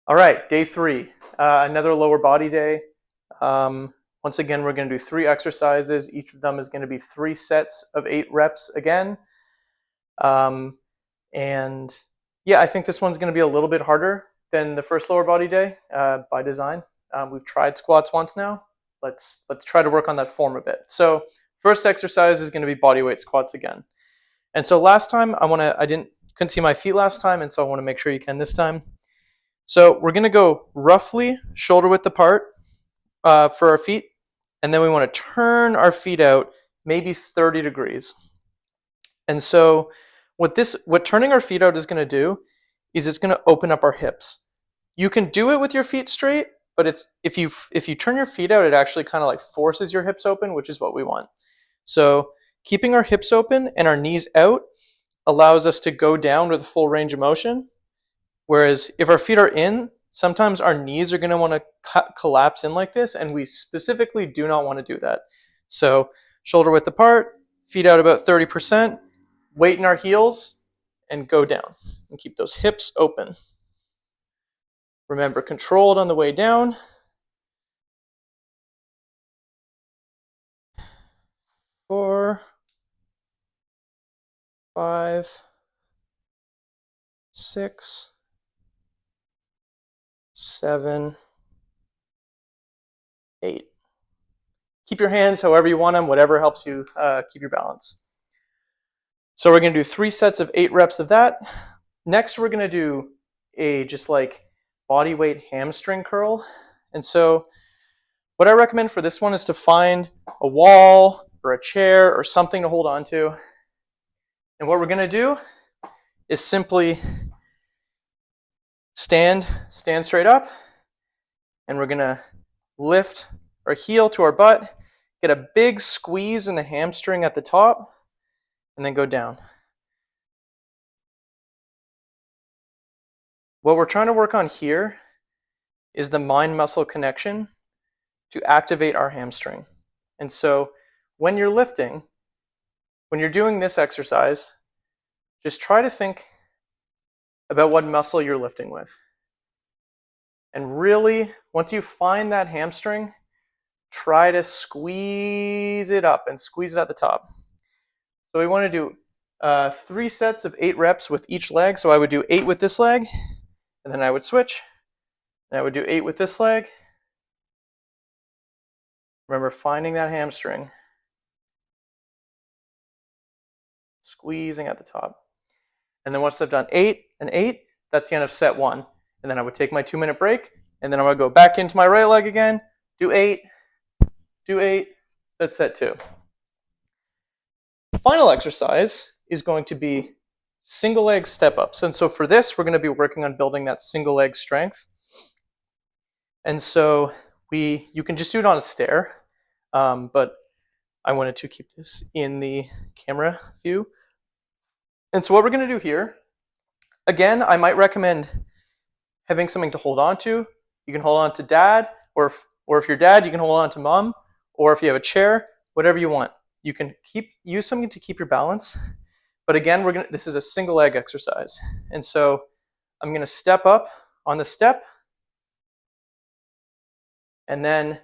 All right, day 3, another lower body day. Once again, we're going to do 3 exercises. Each of them is going to be 3 sets of 8 reps again. Um, and yeah, I think this one's going to be a little bit harder than the first lower body day by design. We've tried squats once now. Let's try to work on that form a bit. So first exercise is going to be bodyweight squats again. And so last time couldn't see my feet last time, and so I want to make sure you can this time. So we're going to go roughly shoulder width apart for our feet, and then we want to turn our feet out maybe 30 degrees. And so what turning our feet out is going to do is it's going to open up our hips. You can do it with your feet straight, but if you turn your feet out, it actually kind of like forces your hips open, which is what we want. So keeping our hips open and our knees out allows us to go down with a full range of motion. Whereas if our feet are in, sometimes our knees are going to want to collapse in like this, and we specifically do not want to do that. So shoulder width apart, feet out about 30%, weight in our heels, and go down. And keep those hips open. Remember, controlled on the way down. 4, 5, 6, 7, 8. Keep your hands however you want them, whatever helps you keep your balance. So we're going to do 3 sets of 8 reps of that. Next, we're going to do a just like body weight hamstring curl. And so what I recommend for this one is to find a wall or a chair or something to hold on to. And what we're going to do is simply stand straight up, and we're going to lift our heel to our butt, get a big squeeze in the hamstring at the top, and then go down. What we're trying to work on here is the mind-muscle connection to activate our hamstring. And so when you're lifting, when you're doing this exercise, just try to think about what muscle you're lifting with. And really, once you find that hamstring, try to squeeze it up and squeeze it at the top. So we want to do 3 sets of 8 reps with each leg. So I would do 8 with this leg, and then I would switch, and I would do 8 with this leg. Remember, finding that hamstring, squeezing at the top. And then once I've done 8 and 8, that's the end of set 1. And then I would take my 2-minute break, and then I'm going to go back into my right leg again, do 8, that's set 2. The final exercise is going to be single leg step ups. And so for this, we're going to be working on building that single leg strength. And so you can just do it on a stair, but I wanted to keep this in the camera view. And so what we're going to do here, again, I might recommend having something to hold on to. You can hold on to dad, or if you're dad, you can hold on to mom, or if you have a chair, whatever you want. You can use something to keep your balance. But again, this is a single leg exercise. And so I'm going to step up on the step, and then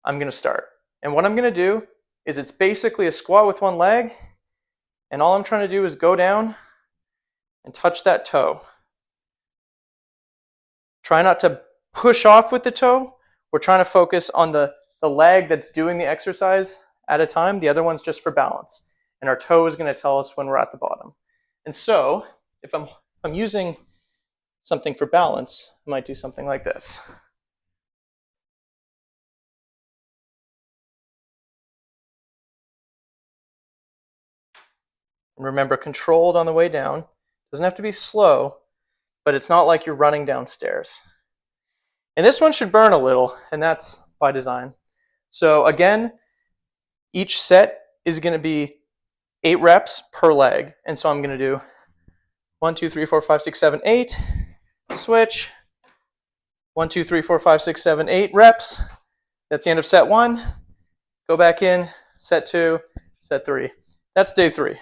I'm going to start. And what I'm going to do is it's basically a squat with one leg, and all I'm trying to do is go down and touch that toe. Try not to push off with the toe. We're trying to focus on the leg that's doing the exercise at a time. The other one's just for balance. And our toe is going to tell us when we're at the bottom. And so if I'm using something for balance, I might do something like this. And remember, controlled on the way down. Doesn't have to be slow, but it's not like you're running downstairs. And this one should burn a little, and that's by design. So again, each set is going to be 8 reps per leg. And so I'm going to do 1, 2, 3, 4, 5, 6, 7, 8. Switch. 1, 2, 3, 4, 5, 6, 7, 8 reps. That's the end of set 1. Go back in, set 2, set 3. That's day 3.